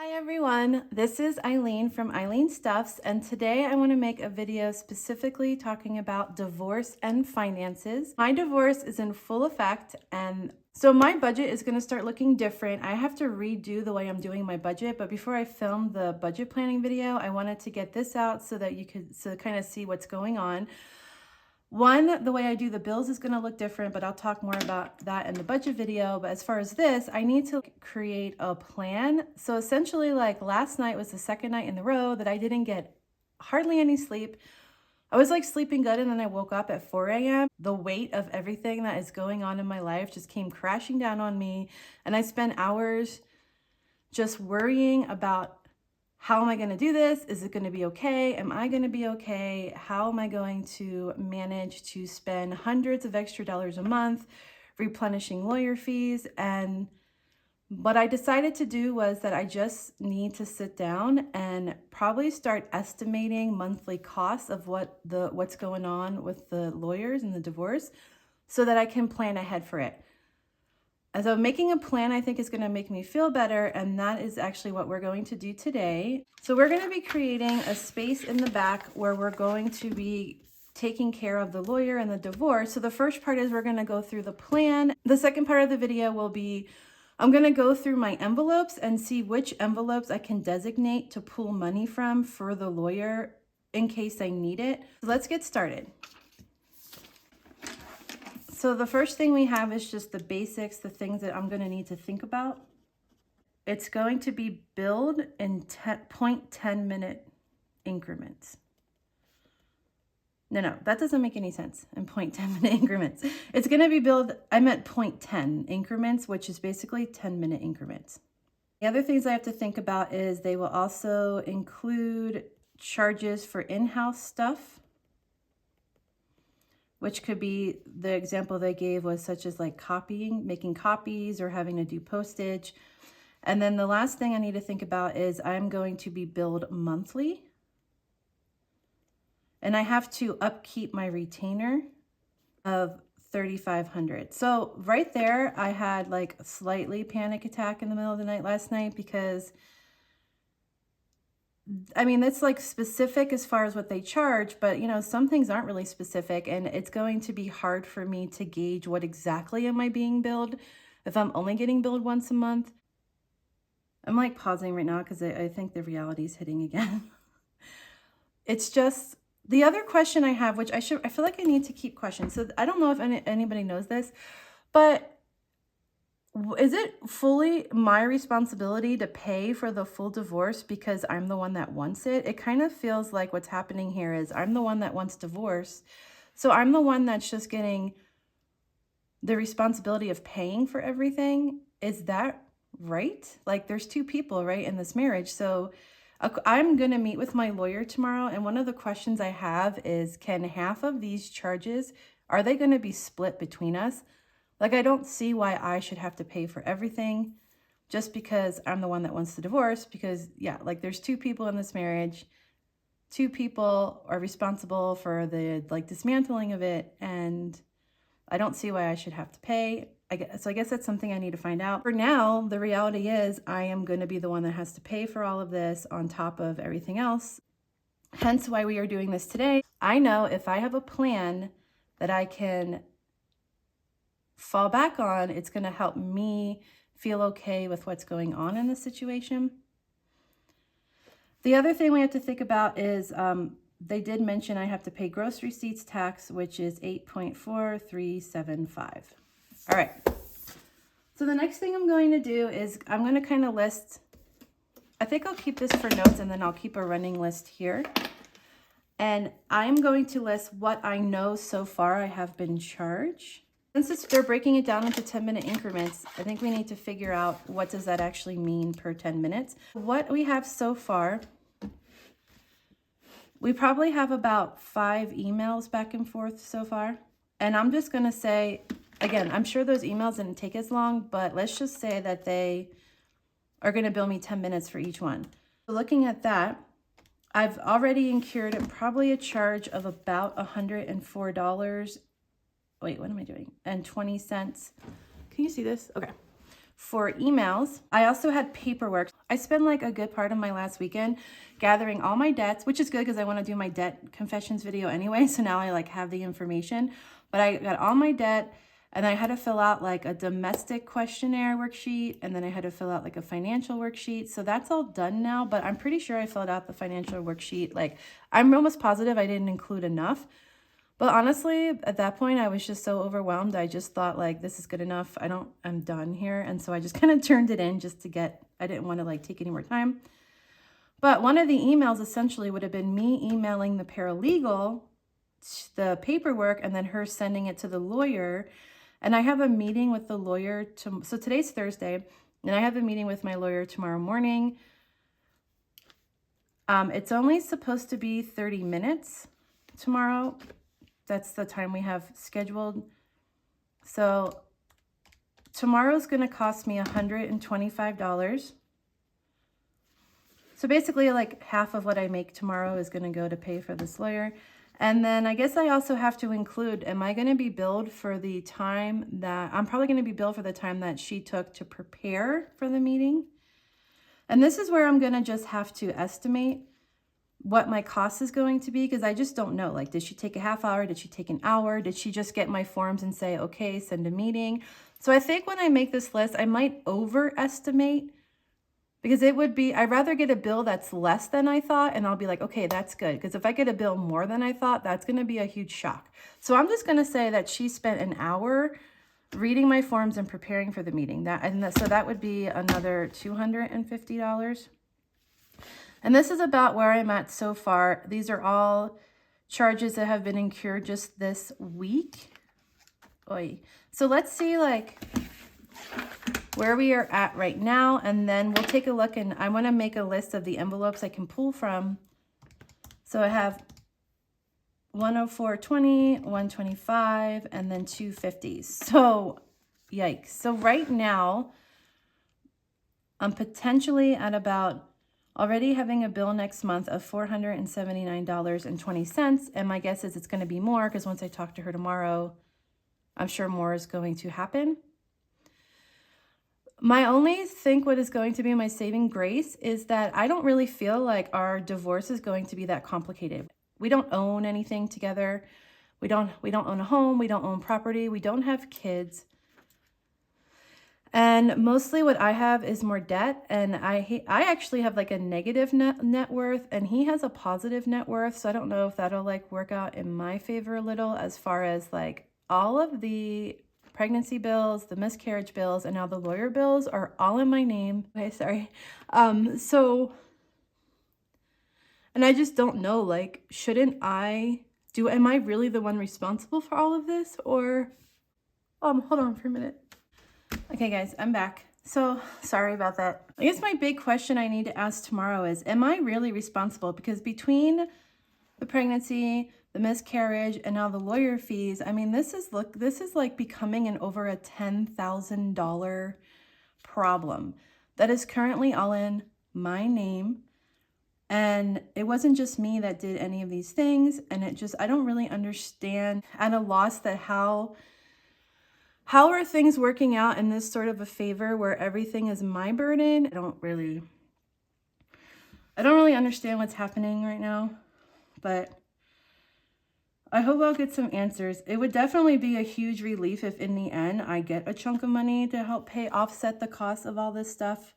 Hi everyone, this is Eileen from Eileen Stuffs, and today I want to make a video specifically talking about divorce and finances. My divorce is in full effect, and so my budget is going to start looking different. I have to redo the way I'm doing my budget, but before I filmed the budget planning video, I wanted to get this out so that you could kind of see what's going on. One, the way I do the bills is going to look different, but I'll talk more about that in the budget video. But as far as this, I need to create a plan. So essentially, like last night was the second night in a row that I didn't get hardly any sleep. I was like sleeping good, and then I woke up at 4 a.m. The weight of everything that is going on in my life just came crashing down on me. And I spent hours just worrying about, how am I going to do this? Is it going to be okay? Am I going to be okay? How am I going to manage to spend hundreds of extra dollars a month replenishing lawyer fees? And what I decided to do was that I just need to sit down and probably start estimating monthly costs of what's going on with the lawyers and the divorce so that I can plan ahead for it. And so making a plan, I think, is going to make me feel better, and that is actually what we're going to do today. So we're going to be creating a space in the back where we're going to be taking care of the lawyer and the divorce. So the first part is we're going to go through the plan. The second part of the video will be, I'm going to go through my envelopes and see which envelopes I can designate to pull money from for the lawyer in case I need it. So let's get started. So the first thing we have is just the basics, the things that I'm going to need to think about. It's going to be billed in 0.10 minute increments. No, that doesn't make any sense in 0.10 minute increments. It's going to be billed, I meant 0.10 increments, which is basically 10-minute increments. The other things I have to think about is they will also include charges for in-house stuff, which could be, the example they gave was such as like copying, making copies or having to do postage. And then the last thing I need to think about is I'm going to be billed monthly. And I have to upkeep my retainer of $3,500. So right there, I had like a slightly panic attack in the middle of the night last night because I mean, it's like specific as far as what they charge, but you know, some things aren't really specific, and it's going to be hard for me to gauge what exactly am I being billed if I'm only getting billed once a month. I'm like pausing right now because I think the reality is hitting again. It's just the other question I have, which I feel like I need to keep questions. So I don't know if anybody knows this, but is it fully my responsibility to pay for the full divorce because I'm the one that wants it? It kind of feels like what's happening here is I'm the one that wants divorce. So I'm the one that's just getting the responsibility of paying for everything. Is that right? Like there's two people, right, in this marriage. So I'm going to meet with my lawyer tomorrow. And one of the questions I have is, can half of these charges, are they going to be split between us? Like, I don't see why I should have to pay for everything just because I'm the one that wants the divorce. Because, yeah, like there's two people in this marriage. Two people are responsible for the, like, dismantling of it. And I don't see why I should have to pay. So I guess that's something I need to find out. For now, the reality is I am going to be the one that has to pay for all of this on top of everything else. Hence why we are doing this today. I know if I have a plan that I can fall back on, it's going to help me feel okay with what's going on in the situation. The other thing we have to think about is they did mention I have to pay gross receipts tax, which is $8.4375. All right. So the next thing I'm going to do is I'm going to kind of list, I think I'll keep this for notes and then I'll keep a running list here. And I'm going to list what I know so far I have been charged. Since they're breaking it down into 10-minute increments, I think we need to figure out what does that actually mean per 10 minutes. What we have so far, we probably have about 5 emails back and forth so far. And I'm just going to say, again, I'm sure those emails didn't take as long, but let's just say that they are going to bill me 10 minutes for each one. So looking at that, I've already incurred probably a charge of about $104. Wait, what am I doing? And 20 cents. Can you see this? Okay. for emails. I also had paperwork. I spent like a good part of my last weekend gathering all my debts, which is good because I want to do my debt confessions video anyway. So now I like have the information, but I got all my debt, and I had to fill out like a domestic questionnaire worksheet, and then I had to fill out like a financial worksheet. So that's all done now, but I'm pretty sure I filled out the financial worksheet. Like, I'm almost positive I didn't include enough. But honestly, at that point, I was just so overwhelmed. I just thought like, this is good enough. I'm done here. And so I just kind of turned it in just to I didn't want to like take any more time. But one of the emails essentially would have been me emailing the paralegal the paperwork and then her sending it to the lawyer. And I have a meeting with the lawyer so today's Thursday, and I have a meeting with my lawyer tomorrow morning. It's only supposed to be 30 minutes tomorrow. That's the time we have scheduled. So tomorrow's going to cost me $125. So basically like half of what I make tomorrow is going to go to pay for this lawyer. And then I guess I also have to include, am I going to be billed for the time that, I'm probably going to be billed for the time that she took to prepare for the meeting. And this is where I'm going to just have to estimate what my cost is going to be, because I just don't know. Like, did she take a half hour? Did she take an hour? Did she just get my forms and say, okay, send a meeting? So I think when I make this list, I might overestimate, because it would be, I'd rather get a bill that's less than I thought, and I'll be like, okay, that's good. Because if I get a bill more than I thought, that's going to be a huge shock. So I'm just going to say that she spent an hour reading my forms and preparing for the meeting. So that would be another $250. And this is about where I'm at so far. These are all charges that have been incurred just this week. Oy. So let's see like where we are at right now, and then we'll take a look, and I want to make a list of the envelopes I can pull from. So I have 104.20, 125, and then 250s. So yikes. So right now I'm potentially at about already having a bill next month of $479.20. And my guess is it's going to be more, because once I talk to her tomorrow, I'm sure more is going to happen. My only think what is going to be my saving grace is that I don't really feel like our divorce is going to be that complicated. We don't own anything together. We don't own a home. We don't own property. We don't have kids. And mostly what I have is more debt, and I actually have like a negative net worth, and he has a positive net worth. So I don't know if that'll like work out in my favor a little, as far as like all of the pregnancy bills, the miscarriage bills, and now the lawyer bills are all in my name. Okay, sorry. And I just don't know, like, am I really the one responsible for all of this? Or, hold on for a minute. Okay, guys, I'm back. So sorry about that. I guess my big question I need to ask tomorrow is, am I really responsible? Because between the pregnancy, the miscarriage, and now the lawyer fees, I mean, this is like becoming an over a $10,000 problem that is currently all in my name. And it wasn't just me that did any of these things. And I don't really understand, at a loss, that how are things working out in this sort of a favor where everything is my burden? I don't really understand what's happening right now, but I hope I'll get some answers. It would definitely be a huge relief if in the end I get a chunk of money to help offset the cost of all this stuff.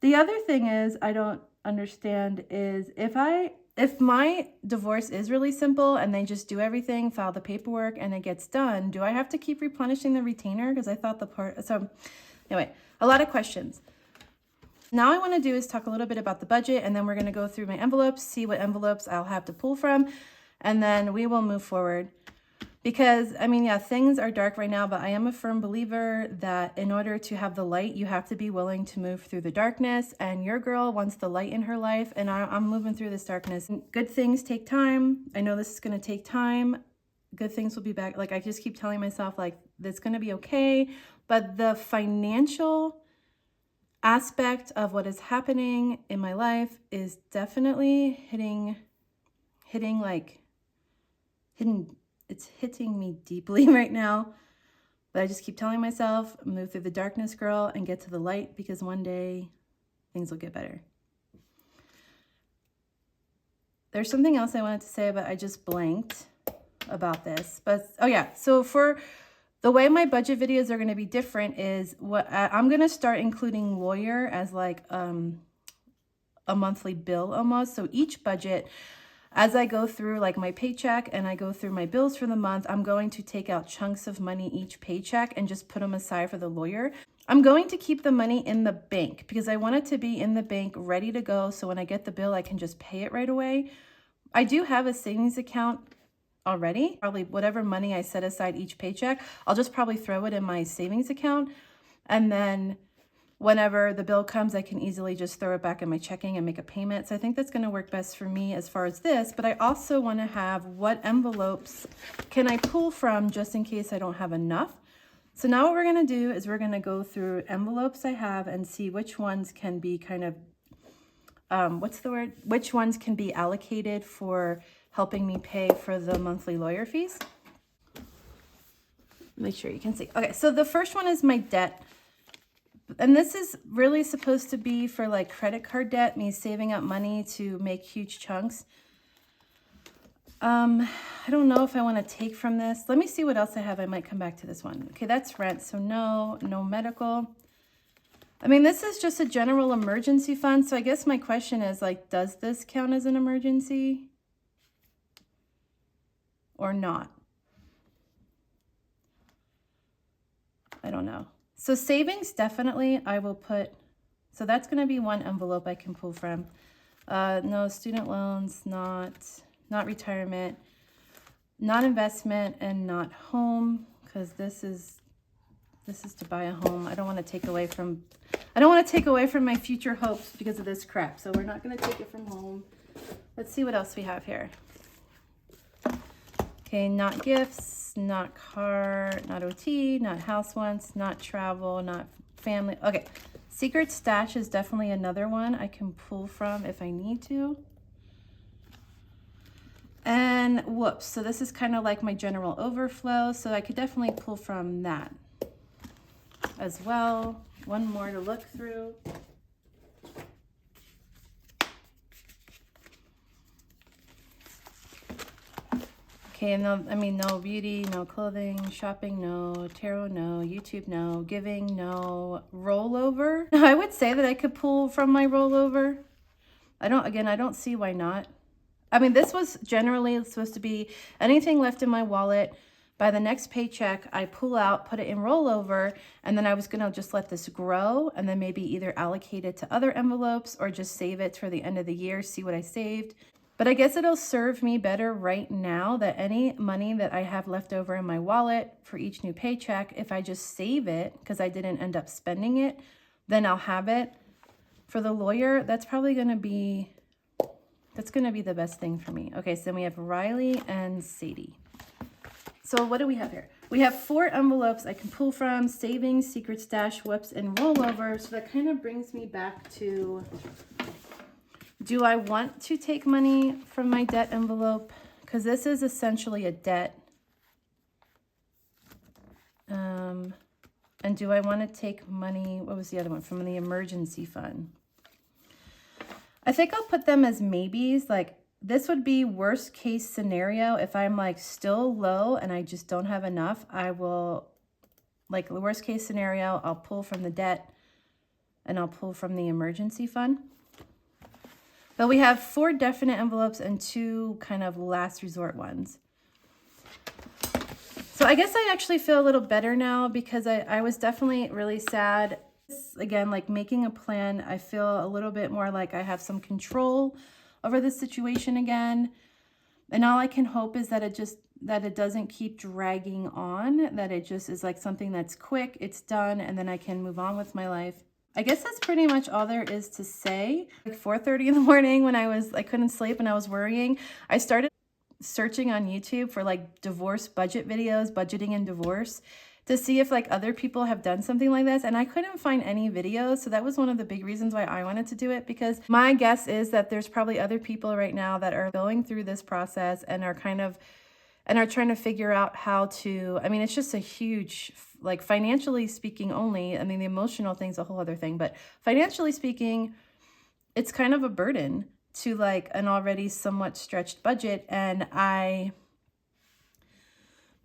The other thing is, I don't understand is, if my divorce is really simple and they just do everything, file the paperwork, and it gets done, do I have to keep replenishing the retainer? Because I thought so anyway, a lot of questions. Now I want to do is talk a little bit about the budget, and then we're going to go through my envelopes, see what envelopes I'll have to pull from, and then we will move forward. Because, I mean, yeah, things are dark right now, but I am a firm believer that in order to have the light, you have to be willing to move through the darkness. And your girl wants the light in her life, and I'm moving through this darkness. Good things take time. I know this is going to take time. Good things will be back. Like, I just keep telling myself, like, it's going to be okay. But the financial aspect of what is happening in my life is definitely it's hitting me deeply right now. But I just keep telling myself, move through the darkness, girl, and get to the light, because one day things will get better. There's something else I wanted to say, but I just blanked about this. But oh yeah, so for the way my budget videos are going to be different is what I'm going to start including lawyer as like a monthly bill almost. So each budget, as I go through like my paycheck and I go through my bills for the month, I'm going to take out chunks of money each paycheck and just put them aside for the lawyer. I'm going to keep the money in the bank because I want it to be in the bank ready to go. So when I get the bill, I can just pay it right away. I do have a savings account already. Probably whatever money I set aside each paycheck, I'll just probably throw it in my savings account. And then whenever the bill comes, I can easily just throw it back in my checking and make a payment. So I think that's going to work best for me as far as this. But I also want to have what envelopes can I pull from just in case I don't have enough. So now what we're going to do is we're going to go through envelopes I have and see which ones can be kind of, which ones can be allocated for helping me pay for the monthly lawyer fees. Make sure you can see. Okay, so the first one is my debt. And this is really supposed to be for like credit card debt, me saving up money to make huge chunks. I don't know if I want to take from this. Let me see what else I have. I might come back to this one. Okay, that's rent. So no medical. I mean, this is just a general emergency fund. So I guess my question is like, does this count as an emergency or not? I don't know. So savings, definitely I will put, so that's going to be one envelope I can pull from. No student loans, not retirement, not investment, and not home, because this is to buy a home. I don't want to take away from my future hopes because of this crap. So we're not going to take it from home. Let's see what else we have here. Okay, not gifts, not car, not OT, not house wants, not travel, not family. Okay, secret stash is definitely another one I can pull from if I need to. And whoops, so this is kind of like my general overflow, so I could definitely pull from that as well. One more to look through. Okay, no, I mean, no beauty, no clothing, shopping, no, tarot, no, YouTube, no, giving, no, rollover. I would say that I could pull from my rollover. I don't see why not. I mean, this was generally supposed to be anything left in my wallet. By the next paycheck, I pull out, put it in rollover, and then I was gonna just let this grow and then maybe either allocate it to other envelopes or just save it for the end of the year, see what I saved. But I guess it'll serve me better right now that any money that I have left over in my wallet for each new paycheck, if I just save it because I didn't end up spending it, then I'll have it. For the lawyer, that's probably gonna be the best thing for me. Okay, so then we have Riley and Sadie. So what do we have here? We have 4 envelopes I can pull from: savings, secret stash, whoops, and rollover. So that kind of brings me back to, do I want to take money from my debt envelope? Because this is essentially a debt. And do I want to take money, what was the other one, from the emergency fund? I think I'll put them as maybes. Like, this would be worst case scenario. If I'm like still low and I just don't have enough, I will, like the worst case scenario, I'll pull from the debt and I'll pull from the emergency fund. But we have 4 definite envelopes and 2 kind of last resort ones. So I guess I actually feel a little better now because I was definitely really sad. Again, like making a plan, I feel a little bit more like I have some control over the situation again. And all I can hope is that it doesn't keep dragging on, that it just is like something that's quick, it's done, and then I can move on with my life. I guess that's pretty much all there is to say. Like 4:30 in the morning when I couldn't sleep and I was worrying, I started searching on YouTube for like divorce budget videos, budgeting and divorce, to see if like other people have done something like this, and I couldn't find any videos. So that was one of the big reasons why I wanted to do it, because my guess is that there's probably other people right now that are going through this process and are kind of and are trying to figure out how to, I mean, it's just a huge, like financially speaking only, I mean, the emotional thing's a whole other thing, but financially speaking, it's kind of a burden to like an already somewhat stretched budget. And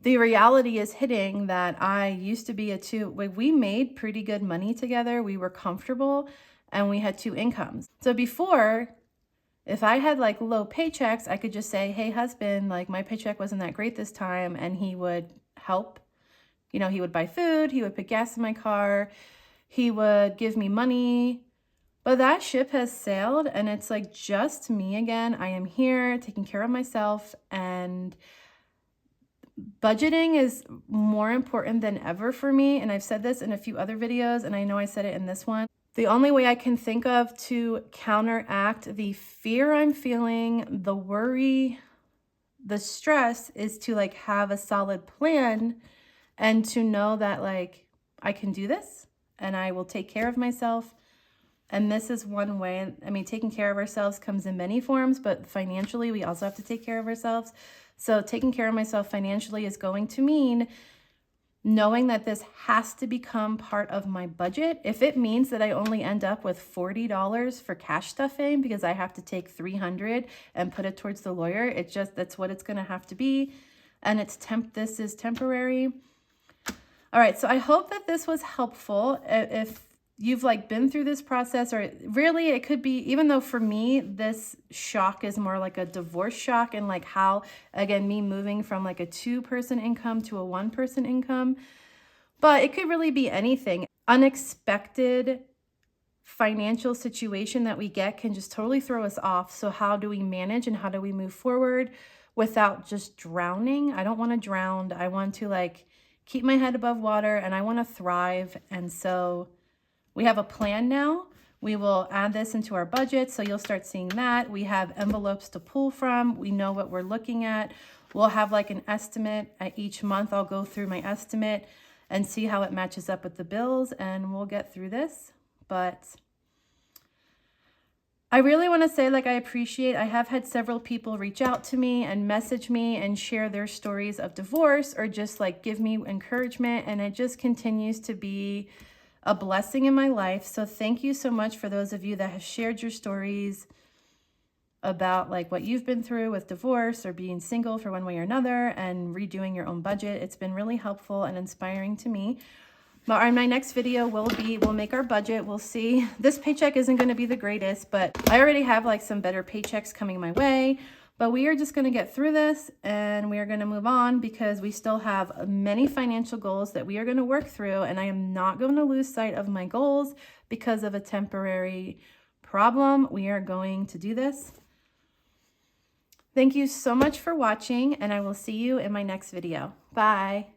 the reality is hitting that I used to be we made pretty good money together. We were comfortable and we had 2 incomes. So before, if I had like low paychecks, I could just say, hey, husband, like my paycheck wasn't that great this time. And he would help. You know, he would buy food, he would put gas in my car, he would give me money. But that ship has sailed and it's like just me again. I am here taking care of myself, and budgeting is more important than ever for me. And I've said this in a few other videos, and I know I said it in this one. The only way I can think of to counteract the fear I'm feeling, the worry, the stress, is to like have a solid plan and to know that like I can do this and I will take care of myself. And this is one way. I mean, taking care of ourselves comes in many forms, but financially, we also have to take care of ourselves. So taking care of myself financially is going to mean knowing that this has to become part of my budget. If it means that I only end up with $40 for cash stuffing because I have to take $300 and put it towards the lawyer, that's what it's going to have to be. And this is temporary. All right, so I hope that this was helpful. If you've like been through this process, or really it could be, even though for me, this shock is more like a divorce shock, and like how, again, me moving from like a 2-person income to a 1-person income, but it could really be anything. Unexpected financial situation that we get can just totally throw us off. So how do we manage and how do we move forward without just drowning? I don't want to drown. I want to like keep my head above water, and I want to thrive. And so we have a plan now. We will add this into our budget, so you'll start seeing that. We have envelopes to pull from. We know what we're looking at. We'll have like an estimate at each month. I'll go through my estimate and see how it matches up with the bills, and we'll get through this. But I really want to say, like, I have had several people reach out to me and message me and share their stories of divorce, or just like give me encouragement. And it just continues to be a blessing in my life. So thank you so much for those of you that have shared your stories about like what you've been through with divorce or being single for one way or another and redoing your own budget. It's been really helpful and inspiring to me. But my next video we'll make our budget. We'll see. This paycheck isn't going to be the greatest, but I already have like some better paychecks coming my way. But we are just going to get through this, and we are going to move on because we still have many financial goals that we are going to work through. And I am not going to lose sight of my goals because of a temporary problem. We are going to do this. Thank you so much for watching, and I will see you in my next video. Bye.